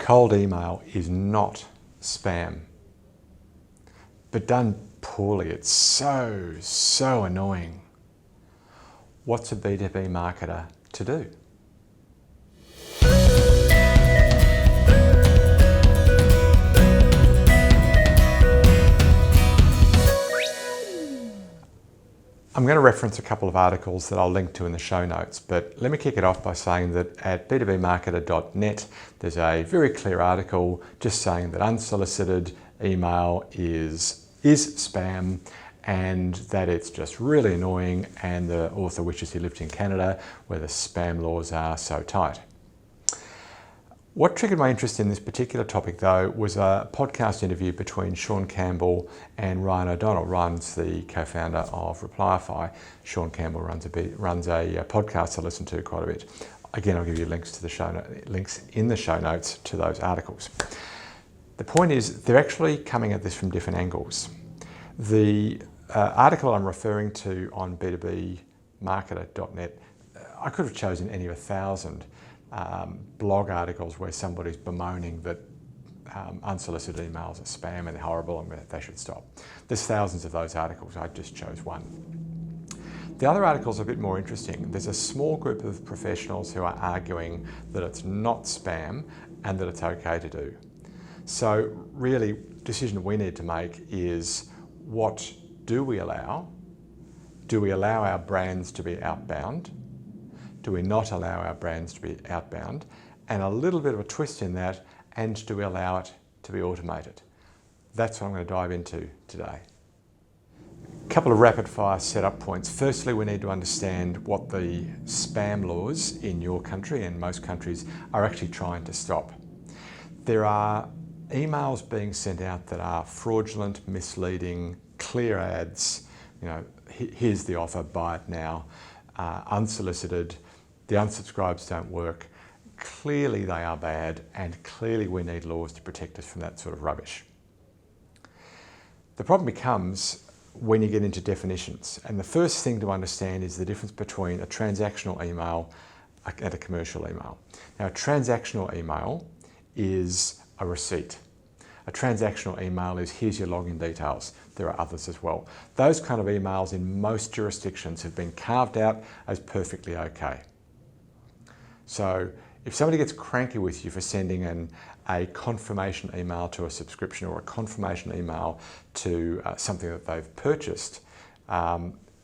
Cold email is not spam, but done poorly, it's so annoying. What's a B2B marketer to do? I'm going to reference a couple of articles that I'll link to in the show notes, but let me kick it off by saying that at b2bmarketer.net there's a very clear article just saying that unsolicited email is spam and that it's just really annoying, and the author wishes he lived in Canada where the spam laws are so tight. What triggered my interest in this particular topic, though, was a podcast interview between Sean Campbell and Ryan O'Donnell. Ryan's the co-founder of Replyify. Sean Campbell runs a podcast I listen to quite a bit. Again, I'll give you links in the show notes to those articles. The point is, they're actually coming at this from different angles. The article I'm referring to on b2bmarketer.net, I could have chosen any of 1,000 blog articles where somebody's bemoaning that unsolicited emails are spam and they're horrible and they should stop. There's thousands of those articles, I just chose one. The other article's a bit more interesting. There's a small group of professionals who are arguing that it's not spam and that it's okay to do. So really, the decision we need to make is, what do we allow? Do we allow our brands to be outbound? Do we not allow our brands to be outbound? And a little bit of a twist in that, and do we allow it to be automated? That's what I'm going to dive into today. A couple of rapid fire setup points. Firstly, we need to understand what the spam laws in your country and most countries are actually trying to stop. There are emails being sent out that are fraudulent, misleading, clear ads. You know, here's the offer, buy it now. Unsolicited. The unsubscribes don't work. Clearly they are bad, and clearly we need laws to protect us from that sort of rubbish. The problem becomes when you get into definitions, and the first thing to understand is the difference between a transactional email and a commercial email. Now, a transactional email is a receipt. A transactional email is, here's your login details. There are others as well. Those kind of emails in most jurisdictions have been carved out as perfectly okay. So if somebody gets cranky with you for sending a confirmation email to a subscription or a confirmation email to something that they've purchased,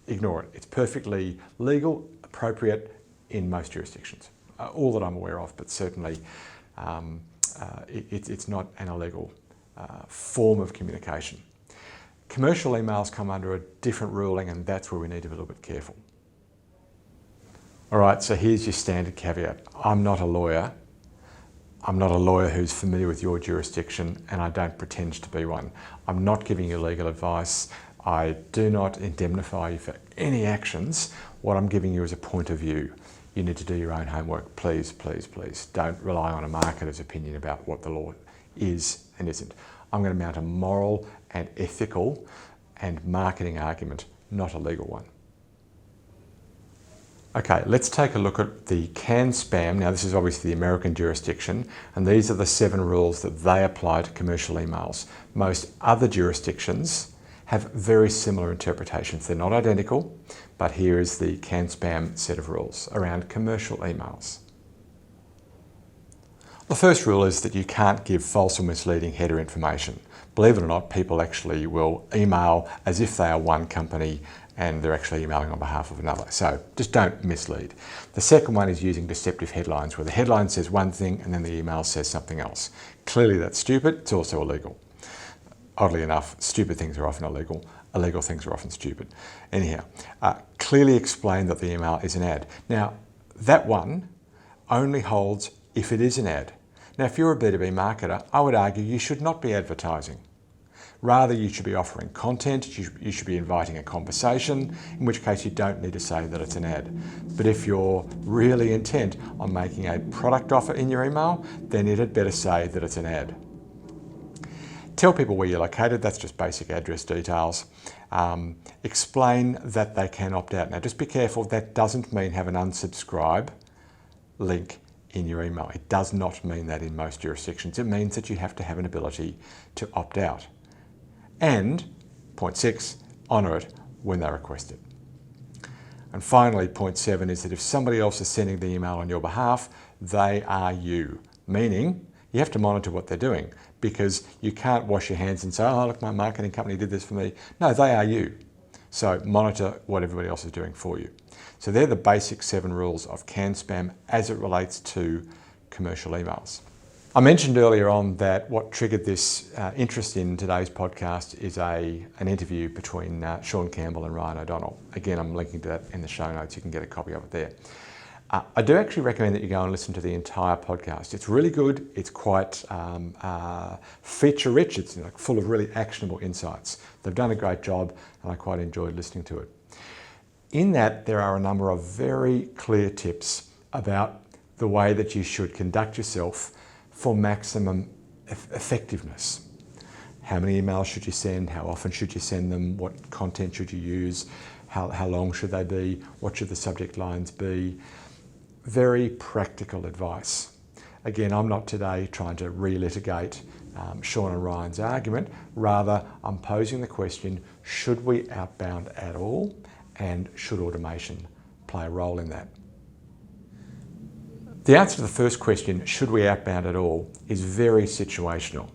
ignore it. It's perfectly legal, appropriate in most jurisdictions. All that I'm aware of, but certainly it's not an illegal form of communication. Commercial emails come under a different ruling, and that's where we need to be a little bit careful. All right, so here's your standard caveat. I'm not a lawyer. I'm not a lawyer who's familiar with your jurisdiction, and I don't pretend to be one. I'm not giving you legal advice. I do not indemnify you for any actions. What I'm giving you is a point of view. You need to do your own homework. Please, please, please don't rely on a marketer's opinion about what the law is and isn't. I'm going to mount a moral and ethical and marketing argument, not a legal one. Okay, let's take a look at the Canspam. Now, this is obviously the American jurisdiction, and these are the 7 rules that they apply to commercial emails. Most other jurisdictions have very similar interpretations. They're not identical, but here is the Canspam set of rules around commercial emails. The first rule is that you can't give false or misleading header information. Believe it or not, people actually will email as if they are one company and they're actually emailing on behalf of another. So just don't mislead. The second one is using deceptive headlines, where the headline says one thing and then the email says something else. Clearly that's stupid, it's also illegal. Oddly enough, stupid things are often illegal. Illegal things are often stupid. Anyhow, clearly explain that the email is an ad. Now, that one only holds if it is an ad. Now, if you're a B2B marketer, I would argue you should not be advertising. Rather, you should be offering content, you should be inviting a conversation, in which case you don't need to say that it's an ad. But if you're really intent on making a product offer in your email, then it had better say that it's an ad. Tell people where you're located, that's just basic address details. Explain that they can opt out. Now, just be careful, that doesn't mean have an unsubscribe link in your email. It does not mean that in most jurisdictions. It means that you have to have an ability to opt out. And point 6, honour it when they request it. And finally, point 7 is that if somebody else is sending the email on your behalf, they are you. Meaning, you have to monitor what they're doing, because you can't wash your hands and say, oh, look, my marketing company did this for me. No, they are you. So monitor what everybody else is doing for you. So they're the basic 7 rules of Canspam as it relates to commercial emails. I mentioned earlier on that what triggered this interest in today's podcast is an interview between Sean Campbell and Ryan O'Donnell. Again, I'm linking to that in the show notes. You can get a copy of it there. I do actually recommend that you go and listen to the entire podcast. It's really good. It's quite feature-rich. It's full of really actionable insights. They've done a great job, and I quite enjoyed listening to it. In that, there are a number of very clear tips about the way that you should conduct yourself for maximum effectiveness. How many emails should you send? How often should you send them? What content should you use? How long should they be? What should the subject lines be? Very practical advice. Again, I'm not today trying to relitigate Sean and Ryan's argument. Rather, I'm posing the question, should we outbound at all? And should automation play a role in that? The answer to the first question, should we outbound at all, is very situational.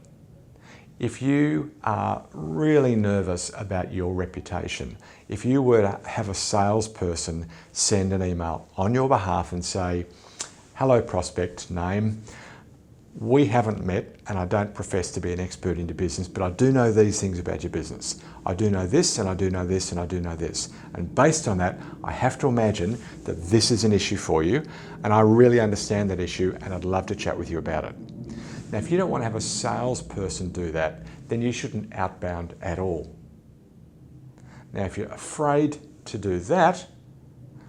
If you are really nervous about your reputation, if you were to have a salesperson send an email on your behalf and say, hello prospect, name, we haven't met and I don't profess to be an expert into business, but I do know these things about your business. I do know this and I do know this and I do know this. And based on that, I have to imagine that this is an issue for you and I really understand that issue and I'd love to chat with you about it. Now, if you don't want to have a salesperson do that, then you shouldn't outbound at all. Now, if you're afraid to do that,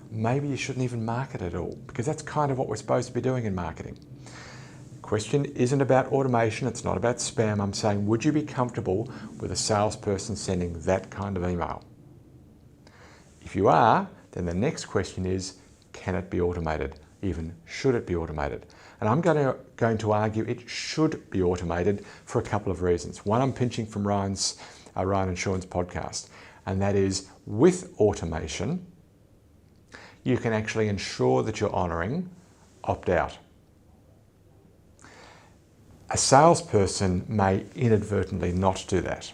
maybe you shouldn't even market at all, because that's kind of what we're supposed to be doing in marketing. The question isn't about automation, it's not about spam. I'm saying, would you be comfortable with a salesperson sending that kind of email? If you are, then the next question is, can it be automated? Even should it be automated? And I'm going to argue it should be automated for a couple of reasons. One, I'm pinching from Ryan and Sean's podcast, and that is, with automation, you can actually ensure that you're honouring opt-out. A salesperson may inadvertently not do that.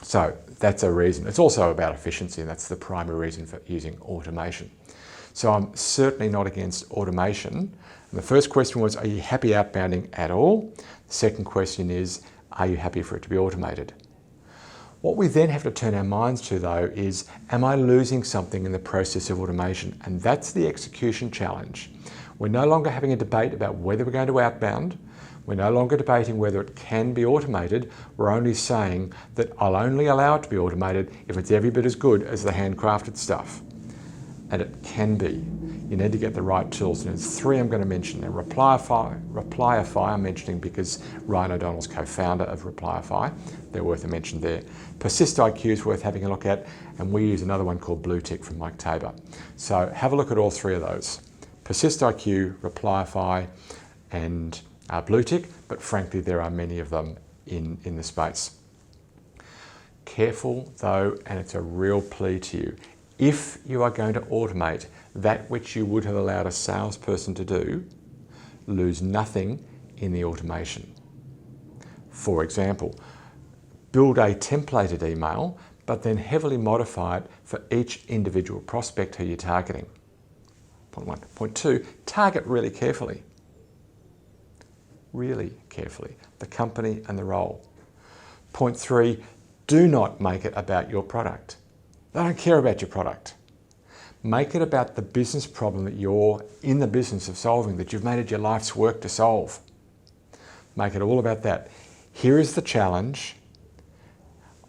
So that's a reason. It's also about efficiency, and that's the primary reason for using automation. So I'm certainly not against automation. And the first question was, are you happy outbounding at all? The second question is, are you happy for it to be automated? What we then have to turn our minds to, though, is, am I losing something in the process of automation? And that's the execution challenge. We're no longer having a debate about whether we're going to outbound. We're no longer debating whether it can be automated. We're only saying that I'll only allow it to be automated if it's every bit as good as the handcrafted stuff. And it can be. You need to get the right tools. And there's 3 I'm going to mention. Now, Replyify I'm mentioning because Ryan O'Donnell's co-founder of Replyify. They're worth a mention there. PersistIQ is worth having a look at. And we use another one called Blue Tick from Mike Tabor. So have a look at all 3 of those. PersistIQ, Replyify, and Blue Tick. But frankly, there are many of them in the space. Careful though, and it's a real plea to you. If you are going to automate that which you would have allowed a salesperson to do, lose nothing in the automation. For example, build a templated email, but then heavily modify it for each individual prospect who you're targeting. Point 1. Point 2, target really carefully. Really carefully. The company and the role. Point 3, do not make it about your product. They don't care about your product. Make it about the business problem that you're in the business of solving, that you've made it your life's work to solve. Make it all about that. Here is the challenge.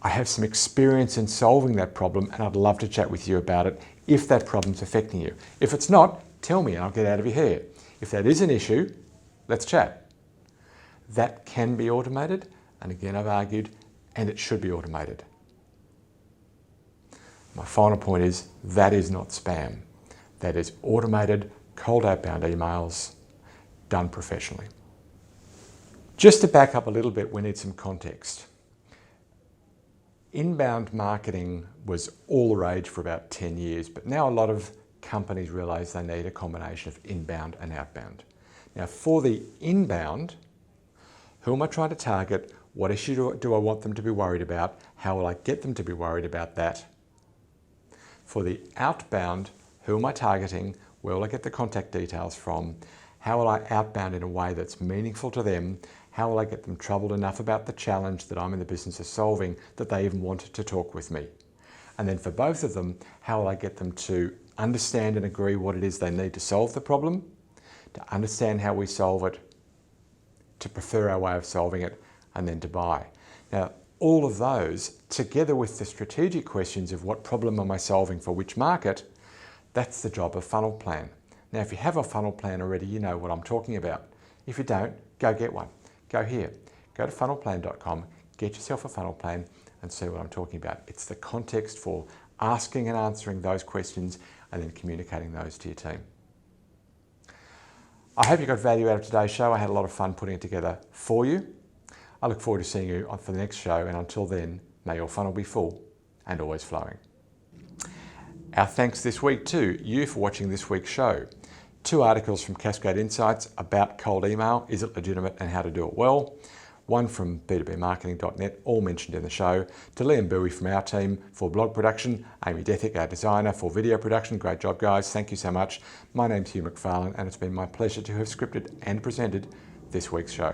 I have some experience in solving that problem and I'd love to chat with you about it if that problem's affecting you. If it's not, tell me and I'll get out of your hair. If that is an issue, let's chat. That can be automated, and again I've argued, and it should be automated. My final point is, that is not spam. That is automated, cold outbound emails done professionally. Just to back up a little bit, we need some context. Inbound marketing was all the rage for about 10 years, but now a lot of companies realize they need a combination of inbound and outbound. Now for the inbound, who am I trying to target? What issue do I want them to be worried about? How will I get them to be worried about that? For the outbound, who am I targeting? Where will I get the contact details from? How will I outbound in a way that's meaningful to them? How will I get them troubled enough about the challenge that I'm in the business of solving that they even want to talk with me? And then for both of them, how will I get them to understand and agree what it is they need to solve the problem, to understand how we solve it, to prefer our way of solving it, and then to buy. Now, all of those, together with the strategic questions of what problem am I solving for which market, that's the job of funnel plan. Now, if you have a funnel plan already, you know what I'm talking about. If you don't, go get one. Go here, go to funnelplan.com, get yourself a funnel plan and see what I'm talking about. It's the context for asking and answering those questions and then communicating those to your team. I hope you got value out of today's show. I had a lot of fun putting it together for you. I look forward to seeing you for the next show, and until then, may your funnel be full and always flowing. Our thanks this week to you for watching this week's show. 2 articles from Cascade Insights about cold email, is it legitimate and how to do it well. One from b2bmarketing.net, all mentioned in the show. To Liam Bowie from our team for blog production, Amy Dethick, our designer, for video production. Great job, guys. Thank you so much. My name's Hugh McFarlane, and it's been my pleasure to have scripted and presented this week's show.